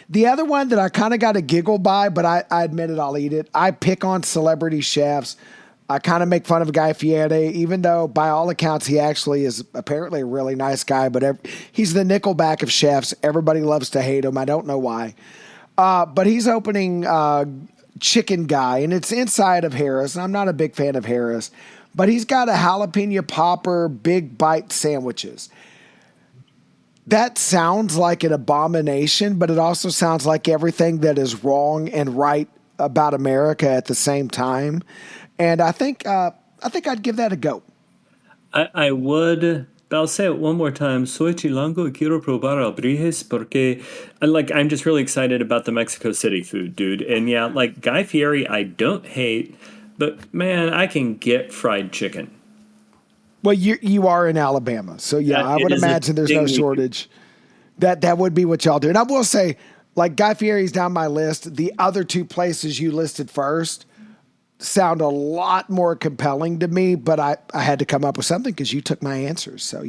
The other one that I kind of got a giggle by, but I admit it, I'll eat it. I pick on celebrity chefs. I kind of make fun of Guy Fieri, even though by all accounts he actually is apparently a really nice guy. But he's the Nickelback of chefs. Everybody loves to hate him. I don't know why. But he's opening Chicken Guy, and it's inside of Harris. And I'm not a big fan of Harris, but he's got a jalapeno popper, big bite sandwiches. That sounds like an abomination, but it also sounds like everything that is wrong and right about America at the same time. And I think I'd give that a go. I would, but I'll say it one more time. Soy chilango y quiero probar albrijes porque, I'm just really excited about the Mexico City food, dude. And yeah, like Guy Fieri, I don't hate, but man, I can get fried chicken. Well, you are in Alabama, so yeah, I would imagine there's no shortage. That would be what y'all do. And I will say, like Guy Fieri's down my list. The other two places you listed first sound a lot more compelling to me, but I had to come up with something because you took my answers. So,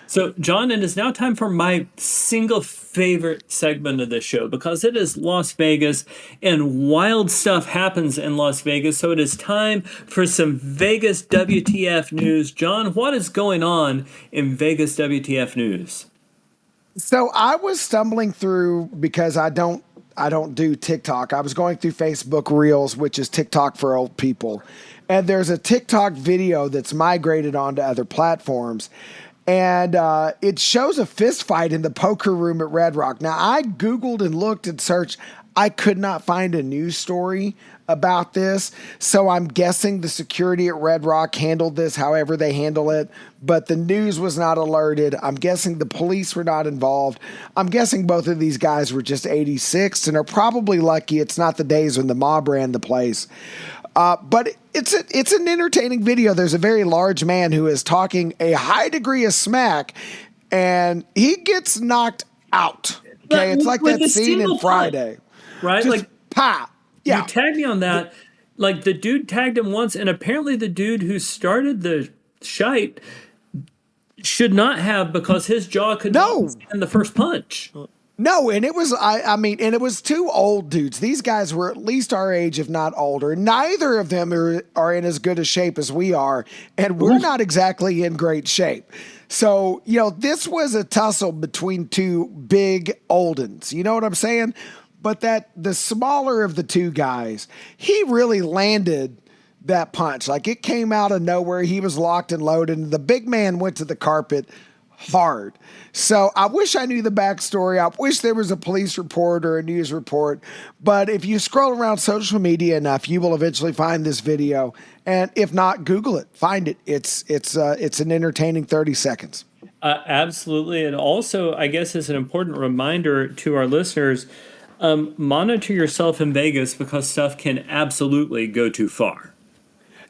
So, John, it is now time for my single favorite segment of the show because it is Las Vegas and wild stuff happens in Las Vegas. So, it is time for some Vegas WTF news. John, what is going on in Vegas WTF news? So I was stumbling through because I don't do TikTok. I was going through Facebook Reels, which is TikTok for old people. And there's a TikTok video that's migrated onto other platforms. And it shows a fist fight in the poker room at Red Rock. Now, I Googled and looked and searched. I could not find a news story about this. So I'm guessing the security at Red Rock handled this however they handle it. But the news was not alerted. I'm guessing the police were not involved. I'm guessing both of these guys were just 86 and are probably lucky it's not the days when the mob ran the place. But it's an entertaining video. There's a very large man who is talking a high degree of smack, and he gets knocked out. Okay, it's like With that a scene in single Friday. punch, right? Just Like, pop. you Yeah. tagged me on that. Like, the dude tagged him once, and apparently the dude who started the shite should not have because his jaw could No. not stand the first punch. No, and it was and it was two old dudes. These guys were at least our age, if not older. Neither of them are in as good a shape as we are, and we're not exactly in great shape. So, this was a tussle between two big oldens. You know what I'm saying? But that the smaller of the two guys, he really landed that punch. Like it came out of nowhere. He was locked and loaded, and the big man went to the carpet hard. So I wish I knew the backstory. I wish there was a police report or a news report. But if you scroll around social media enough, you will eventually find this video. And if not, Google it. Find it. It's an entertaining 30 seconds. Absolutely. And also, I guess, is an important reminder to our listeners, monitor yourself in Vegas because stuff can absolutely go too far.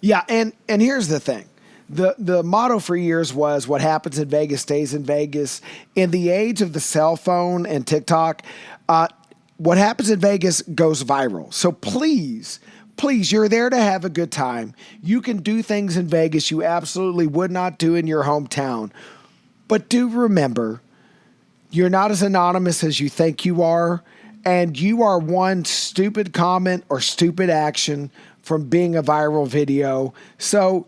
Yeah, and here's the thing. The motto for years was what happens in Vegas stays in Vegas. In the age of the cell phone and TikTok, what happens in Vegas goes viral. So please, you're there to have a good time. You can do things in Vegas you absolutely would not do in your hometown. But do remember, you're not as anonymous as you think you are, and you are one stupid comment or stupid action from being a viral video. So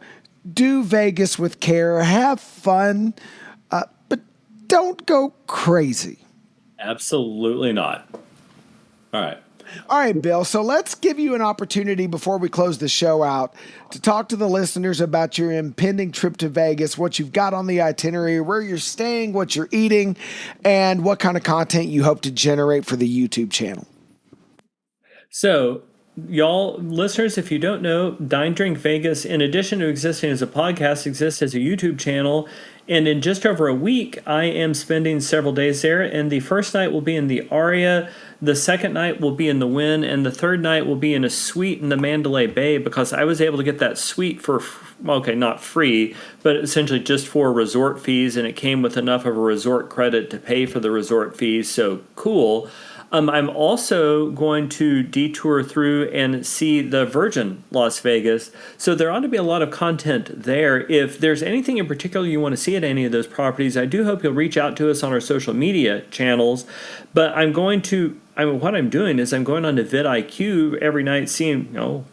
do Vegas with care, have fun, but don't go crazy. Absolutely not. All right. All right, Bill. So let's give you an opportunity before we close the show out to talk to the listeners about your impending trip to Vegas, what you've got on the itinerary, where you're staying, what you're eating, and what kind of content you hope to generate for the YouTube channel. So, y'all, listeners, if you don't know, Dine Drink Vegas, in addition to existing as a podcast, exists as a YouTube channel. And in just over a week, I am spending several days there. And the first night will be in the Aria. The second night will be in the Wynn. And the third night will be in a suite in the Mandalay Bay because I was able to get that suite for, okay, not free, but essentially just for resort fees. And it came with enough of a resort credit to pay for the resort fees. So cool. I'm also going to detour through and see the Virgin Las Vegas. So there ought to be a lot of content there. If there's anything in particular you want to see at any of those properties, I do hope you'll reach out to us on our social media channels. But what I'm doing is I'm going on to vidIQ every night, seeing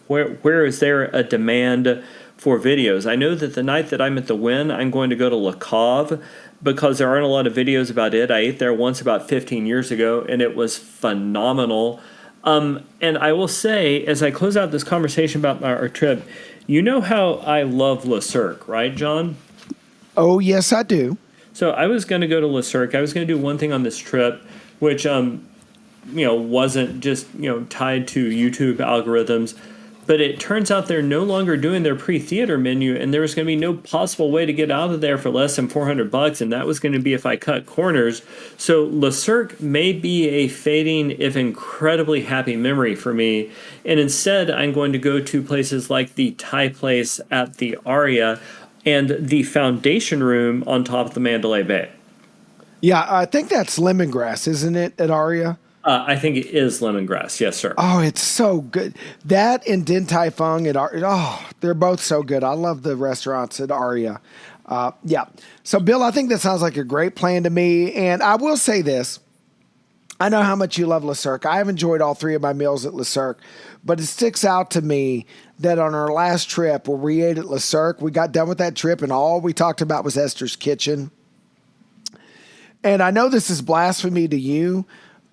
where is there a demand for videos. I know that the night that I'm at the Wynn, I'm going to go to La Cave because there aren't a lot of videos about it. I ate there once about 15 years ago, and it was phenomenal. And I will say, as I close out this conversation about our trip, you know how I love Le Cirque, right, John? Oh, yes, I do. So I was going to go to Le Cirque. I was going to do one thing on this trip, which wasn't just tied to YouTube algorithms. But it turns out they're no longer doing their pre-theater menu, and there was going to be no possible way to get out of there for less than $400, and that was going to be if I cut corners. So Le Cirque may be a fading, if incredibly happy memory for me, and instead I'm going to go to places like the Thai place at the Aria and the Foundation Room on top of the Mandalay Bay. Yeah, I think that's lemongrass, isn't it, at Aria? I think it is lemongrass. Yes, sir. Oh, it's so good. That and Din Tai Fung at Aria. Oh, they're both so good. I love the restaurants at Aria. Yeah. So, Bill, I think that sounds like a great plan to me. And I will say this. I know how much you love Le Cirque. I have enjoyed all three of my meals at Le Cirque, but it sticks out to me that on our last trip where we ate at Le Cirque, we got done with that trip and all we talked about was Esther's Kitchen. And I know this is blasphemy to you.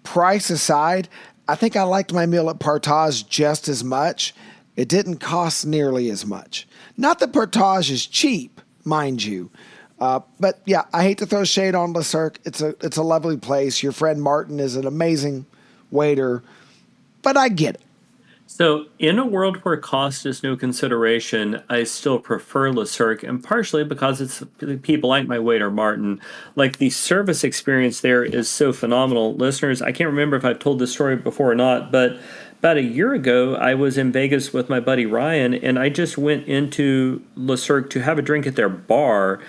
Price aside, I think I liked my meal at Partage just as much. It didn't cost nearly as much. Not that Partage is cheap, mind you. But yeah, I hate to throw shade on Le Cirque. It's a lovely place. Your friend Martin is an amazing waiter, but I get it. So, in a world where cost is no consideration, I still prefer Le Cirque, and partially because it's people like my waiter Martin. Like, the service experience there is so phenomenal. Listeners, I can't remember if I've told this story before or not, but about a year ago, I was in Vegas with my buddy Ryan, and I just went into Le Cirque to have a drink at their bar.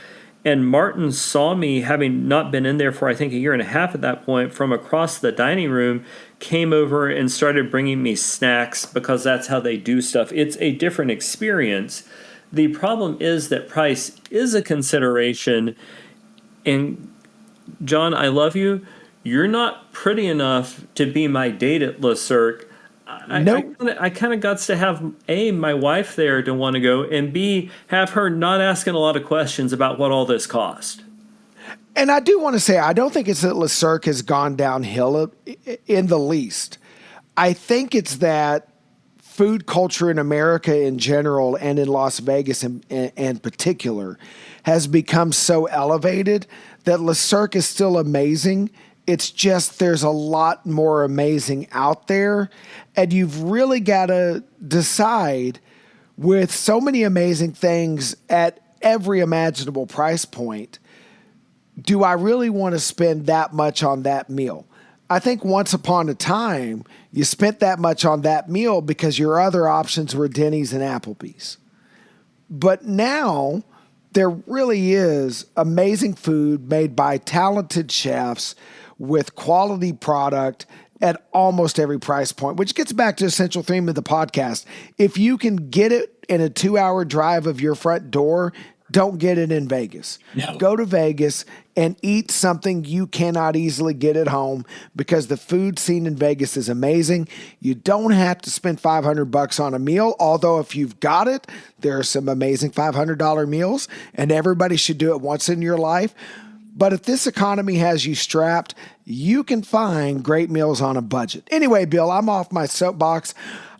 And Martin saw me, having not been in there for I think a year and a half at that point, from across the dining room, came over and started bringing me snacks because that's how they do stuff. It's a different experience. The problem is that price is a consideration. And John, I love you. You're not pretty enough to be my date at Le Cirque. Nope. I kind of got to have, A, my wife there to want to go, and B, have her not asking a lot of questions about what all this cost. And I do want to say, I don't think it's that Le Cirque has gone downhill in the least. I think it's that food culture in America in general and in Las Vegas in particular has become so elevated that Le Cirque is still amazing. It's just there's a lot more amazing out there. And you've really got to decide with so many amazing things at every imaginable price point, do I really want to spend that much on that meal? I think once upon a time, you spent that much on that meal because your other options were Denny's and Applebee's. But now there really is amazing food made by talented chefs with quality product at almost every price point, which gets back to the central theme of the podcast. If you can get it in a 2-hour drive of your front door, don't get it in Vegas. No. Go to Vegas and eat something you cannot easily get at home because the food scene in Vegas is amazing. You don't have to spend $500 on a meal, although if you've got it, there are some amazing $500 meals, and everybody should do it once in your life. But if this economy has you strapped, you can find great meals on a budget. Anyway, Bill, I'm off my soapbox.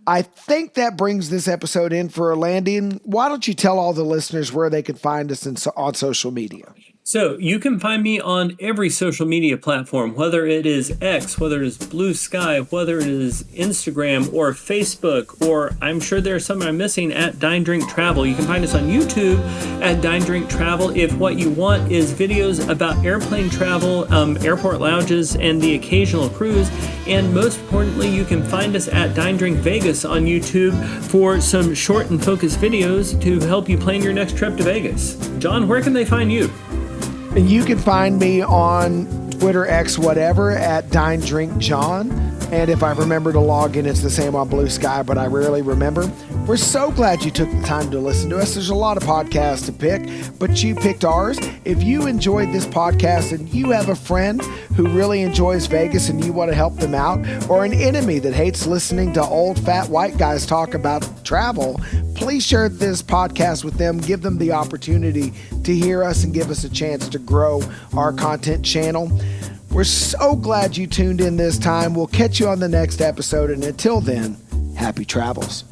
I think that brings this episode in for a landing. Why don't you tell all the listeners where they can find us on social media? So you can find me on every social media platform, whether it is X, whether it is Blue Sky, whether it is Instagram or Facebook, or I'm sure there's some I'm missing at Dine Drink Travel. You can find us on YouTube at Dine Drink Travel if what you want is videos about airplane travel, airport lounges, and the occasional cruise. And most importantly, you can find us at Dine Drink Vegas on YouTube for some short and focused videos to help you plan your next trip to Vegas. John, where can they find you? And you can find me on Twitter, X, whatever, at Dine Drink John. And if I remember to log in, it's the same on Blue Sky, but I rarely remember. We're so glad you took the time to listen to us. There's a lot of podcasts to pick, but you picked ours. If you enjoyed this podcast and you have a friend who really enjoys Vegas and you want to help them out, or an enemy that hates listening to old fat white guys talk about travel, please share this podcast with them. Give them the opportunity to hear us and give us a chance to grow our content channel. We're so glad you tuned in this time. We'll catch you on the next episode. And until then, happy travels.